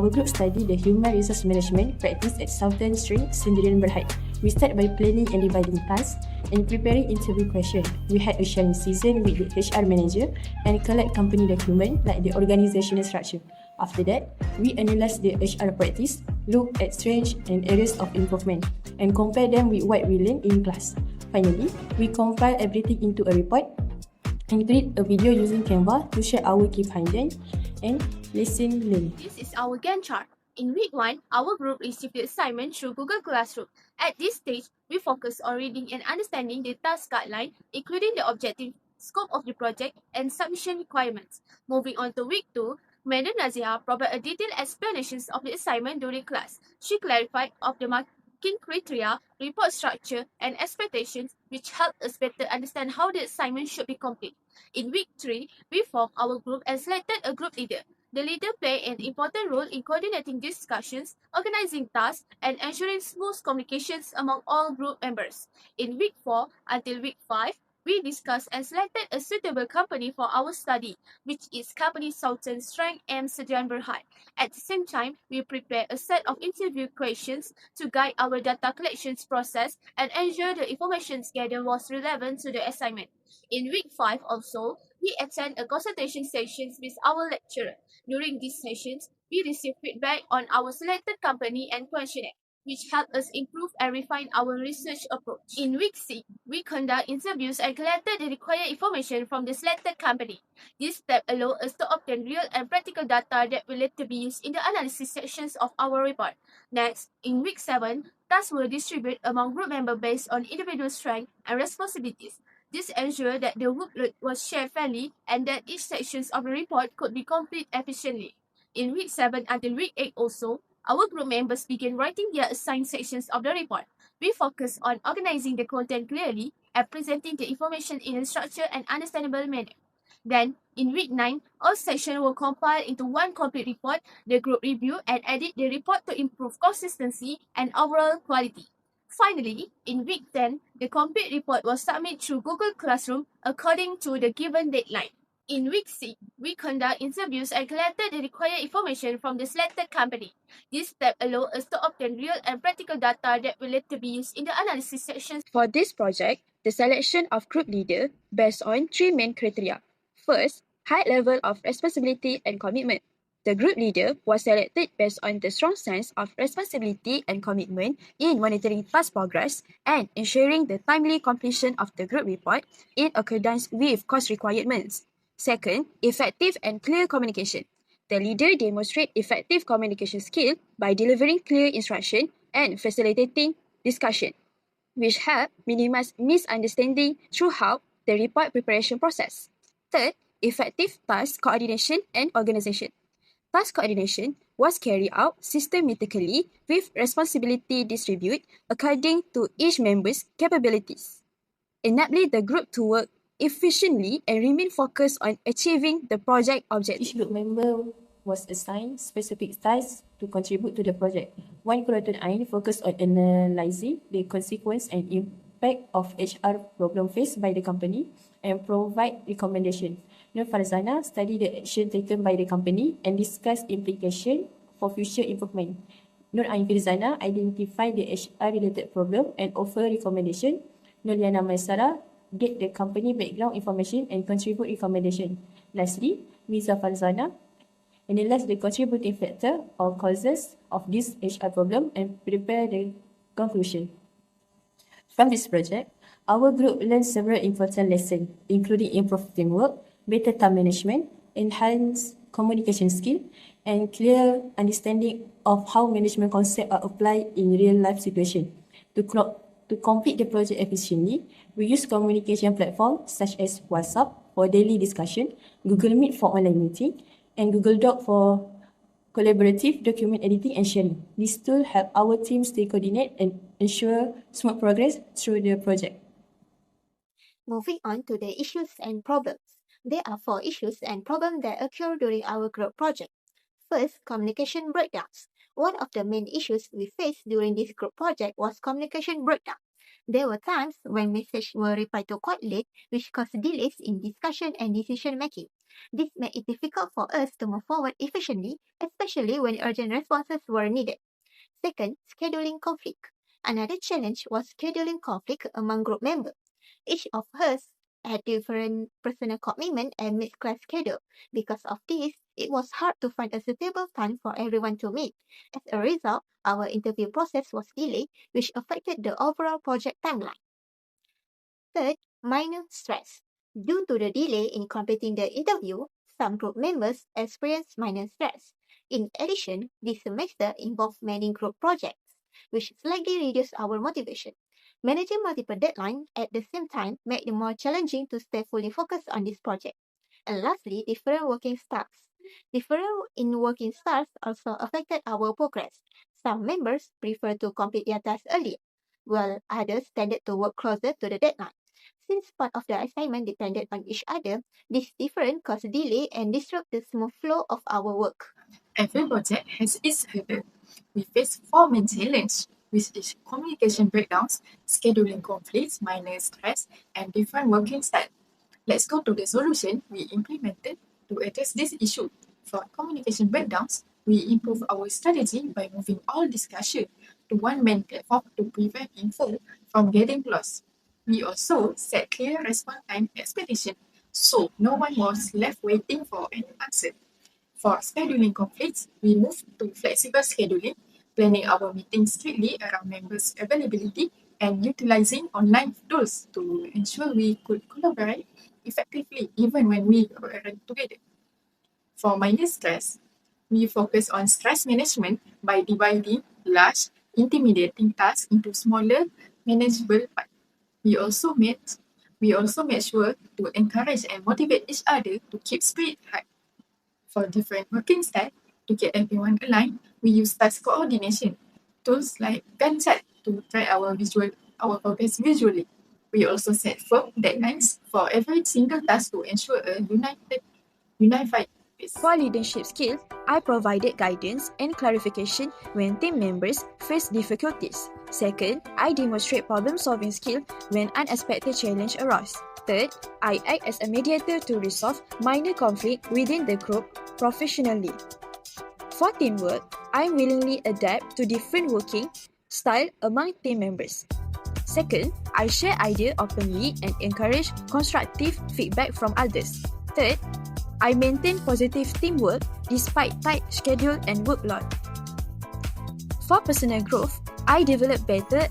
our group study the human resource management practice at Southern Street, Sendirian Berhad. We start by planning and dividing tasks and preparing interview questions. We had a sharing season with the HR manager and collect company document like the organizational structure. After that, we analyze the HR practice, look at strengths and areas of improvement, and compare them with what we learned in class. Finally, we compile everything into a report and create a video using Canva to share our key findings and lesson learned. This is our Gantt chart. In week 1, our group received the assignment through Google Classroom. At this stage, we focus on reading and understanding the task guideline, including the objective, scope of the project, and submission requirements. Moving on to week 2, Madam Nazia provided a detailed explanations of the assignment during class. She clarified of the marking criteria, report structure, and expectations, which helped us better understand how the assignment should be complete. In week 3, we formed our group and selected a group leader. The leader plays an important role in coordinating discussions, organizing tasks, and ensuring smooth communications among all group members. In week 4 until week 5, we discussed and selected a suitable company for our study, which is company Southern Strength M. Sedian Berhad. At the same time, we prepared a set of interview questions to guide our data collections process and ensure the information gathered was relevant to the assignment. In week 5 also, we attend a consultation sessions with our lecturer. During these sessions, we receive feedback on our selected company and questionnaire, which help us improve and refine our research approach. In week 6, we conduct interviews and collected the required information from the selected company. This step allows us to obtain real and practical data that will later be used in the analysis sections of our report. Next, in week 7, tasks were distributed among group members based on individual strengths and responsibilities. This ensured that the workload was shared fairly and that each section of the report could be completed efficiently. In week 7 until week 8 also, our group members began writing their assigned sections of the report. We focused on organizing the content clearly and presenting the information in a structured and understandable manner. Then, in week 9, all sections were compiled into one complete report. The group reviewed and edited the report to improve consistency and overall quality. Finally, in week 10, the complete report was submitted through Google Classroom according to the given deadline. In week 6, we conduct interviews and collected the required information from the selected company. This step allows us to obtain real and practical data that will later be used in the analysis sections. For this project, the selection of group leader based on 3 main criteria. First, high level of responsibility and commitment. The group leader was selected based on the strong sense of responsibility and commitment in monitoring task progress and ensuring the timely completion of the group report in accordance with course requirements. Second, effective and clear communication. The leader demonstrates effective communication skill by delivering clear instruction and facilitating discussion, which help minimize misunderstanding throughout the report preparation process. Third, effective task coordination and organization. Task coordination was carried out systematically with responsibility distributed according to each member's capabilities, enabling the group to work efficiently and remain focused on achieving the project objective. Each group member was assigned specific tasks to contribute to the project. One coordinated aim focused on analyzing the consequence and impact of HR problem faced by the company and provide recommendation. Nur Farzana studied the action taken by the company and discussed implication for future improvement. Nur Ain Firzana identified the HR-related problem and offer recommendation. Nur Liana Maisara get the company background information and contribute recommendation. Lastly, Miza Farzana analyze the contributing factor or causes of this HR problem and prepare the conclusion. From this project, our group learned several important lessons, including improved teamwork, better time management, enhanced communication skill, and clear understanding of how management concepts are applied in real-life situations. To complete the project efficiently, we use communication platforms such as WhatsApp for daily discussion, Google Meet for online meeting, and Google Doc for collaborative document editing and sharing. These tools help our team stay coordinated and ensure smooth progress through the project. Moving on to the issues and problems. There are 4 issues and problems that occur during our group project. First, communication breakdowns. One of the main issues we faced during this group project was communication breakdown. There were times when messages were replied to quite late, which caused delays in discussion and decision making. This made it difficult for us to move forward efficiently, especially when urgent responses were needed. Second, scheduling conflict. Another challenge was scheduling conflict among group members. Each of us had different personal commitment and mixed class schedule. Because of this, it was hard to find a suitable time for everyone to meet. As a result, our interview process was delayed, which affected the overall project timeline. Third, minor stress. Due to the delay in completing the interview, some group members experienced minor stress. In addition, this semester involved many group projects, which slightly reduced our motivation. Managing multiple deadlines at the same time made it more challenging to stay fully focused on this project. And lastly, different working styles. Different in working styles also affected our progress. Some members prefer to complete their tasks earlier, while others tended to work closer to the deadline. Since part of the assignment depended on each other, this difference caused delay and disrupt the smooth flow of our work. Every project has its hurdle. We face 4 main challenges, which is communication breakdowns, scheduling conflicts, minor stress, and different working style. Let's go to the solution we implemented to address this issue. For communication breakdowns, we improve our strategy by moving all discussion to one main platform to prevent info from getting lost. We also set clear response time expectation, so no one was left waiting for an answer. For scheduling conflicts, we moved to flexible scheduling, planning our meetings strictly around members' availability and utilizing online tools to ensure we could collaborate effectively even when we weren't together. For minor stress, we focus on stress management by dividing large, intimidating tasks into smaller, manageable parts. We also made sure to encourage and motivate each other to keep spirit high. For different working styles, to get everyone aligned, we use task coordination tools like Gantt chart to track our progress visually. We also set firm deadlines for every single task to ensure a unified pace. For leadership skills, I provided guidance and clarification when team members face difficulties. Second, I demonstrate problem-solving skill when unexpected challenge arise. Third, I act as a mediator to resolve minor conflict within the group professionally. For teamwork, I willingly adapt to different working style among team members. Second, I share ideas openly and encourage constructive feedback from others. Third, I maintain positive teamwork despite tight schedule and workload. For personal growth, I develop better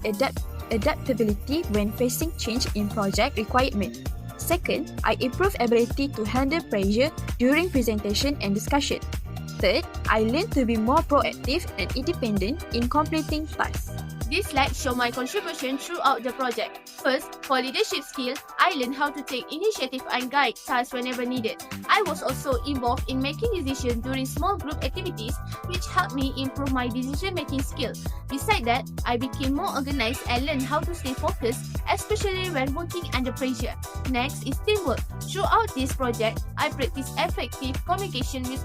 adaptability when facing change in project requirement. Second, I improve ability to handle pressure during presentation and discussion. Third, I learn to be more proactive and independent in completing tasks. These slides show my contribution throughout the project. First, for leadership skills, I learned how to take initiative and guide tasks whenever needed. I was also involved in making decisions during small group activities, which helped me improve my decision-making skills. Besides that, I became more organized and learned how to stay focused, especially when working under pressure. Next is teamwork. Throughout this project, I practiced effective communication with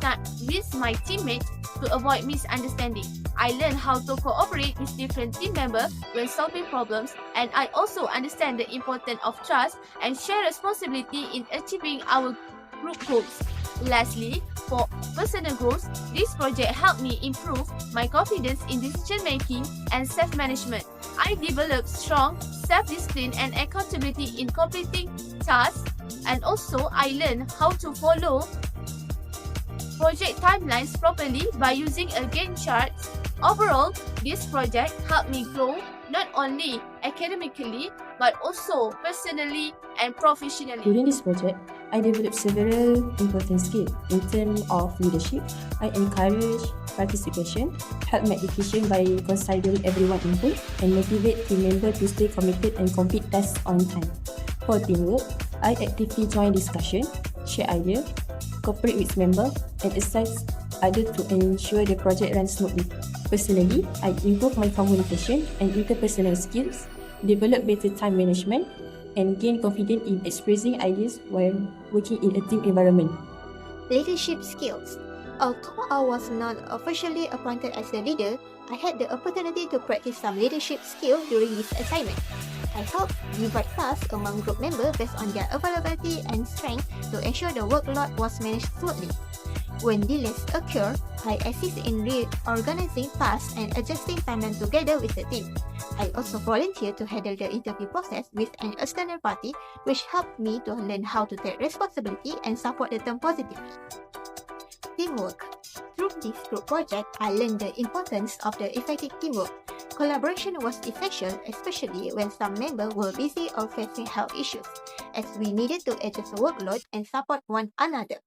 my teammates to avoid misunderstanding. I learned how to cooperate with different team members when solving problems, and I also understand the importance of trust and share responsibility in achieving our group goals. Lastly, for personal growth, this project helped me improve my confidence in decision-making and self-management. I developed strong self-discipline and accountability in completing tasks, and also I learned how to follow project timelines properly by using a Gantt chart. Overall, this project helped me grow not only academically but also personally and professionally. During this project, I developed several important skills. In terms of leadership, I encourage participation, help make decisions by considering everyone's input, and motivate team members to stay committed and complete tasks on time. For teamwork, I actively join discussion, share ideas, cooperate with members, and assist others to ensure the project runs smoothly. Personally, I improve my communication and interpersonal skills, develop better time management, and gain confidence in expressing ideas while working in a team environment. Leadership skills. Although I was not officially appointed as a leader, I had the opportunity to practice some leadership skills during this assignment. I help divide tasks among group members based on their availability and strength to ensure the workload was managed smoothly. When delays occur, I assist in reorganizing tasks and adjusting timeline together with the team. I also volunteer to handle the interview process with an external party, which helped me to learn how to take responsibility and support the team positively. Teamwork. Through this group project, I learned the importance of the effective teamwork. Collaboration was essential, especially when some members were busy or facing health issues, as we needed to adjust the workload and support one another.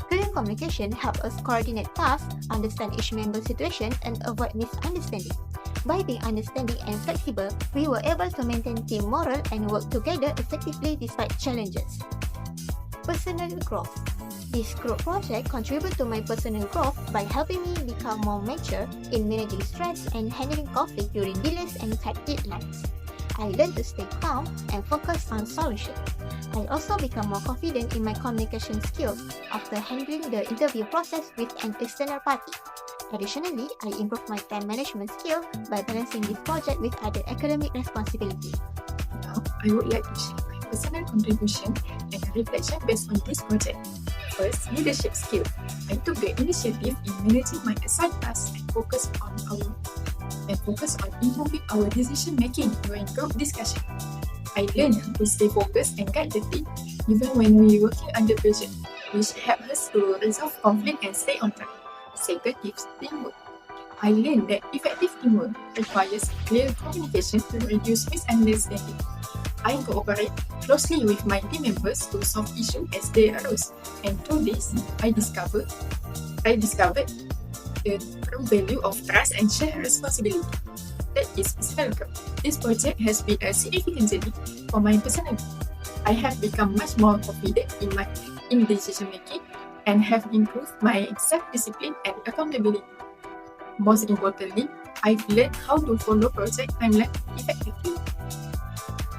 Clear communication helped us coordinate tasks, understand each member's situation, and avoid misunderstanding. By being understanding and flexible, we were able to maintain team morale and work together effectively despite challenges. Personal growth. This group project contributed to my personal growth by helping me become more mature in managing stress and handling conflict during delays and tight deadlines. I learned to stay calm and focus on solutions. I also become more confident in my communication skills after handling the interview process with an external party. Additionally, I improved my time management skill by balancing this project with other academic responsibilities. Now, I would like to share my personal contribution and reflection based on this project. First, leadership skill. I took the initiative in managing my assigned tasks and focused on improving our decision making during group discussion. I learned to stay focused and guide the team even when we were working under pressure, which helped us to resolve conflict and stay on track. Second is teamwork. I learned that effective teamwork requires clear communication to reduce misunderstanding. I cooperate closely with my team members to solve issues as they arose, and through this, I discovered the true value of trust and shared responsibility. That is personal growth. This project has been a significant journey for my personal growth. I have become much more confident in decision making and have improved my self-discipline and accountability. Most importantly, I've learned how to follow project timeline effectively,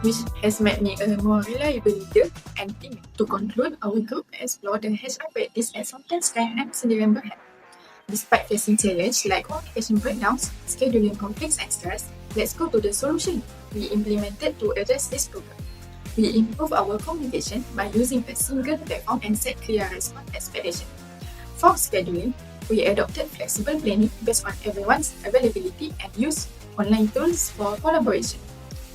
which has made me a more reliable leader and teammate. To conclude, our group explored the HR practice at Something Strength and Sendirian Berhad. Despite facing challenges like communication breakdowns, scheduling conflicts, and stress, let's go to the solution we implemented to address this problem. We improved our communication by using a single platform and set clear response expectations. For scheduling, we adopted flexible planning based on everyone's availability and used online tools for collaboration.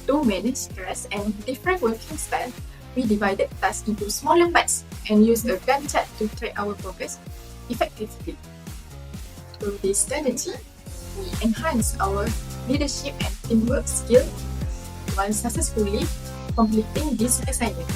To manage stress and different working styles, we divided tasks into smaller parts and used a Gantt chart to track our progress effectively. Through this strategy, we enhanced our leadership and teamwork skills while successfully completing this assignment.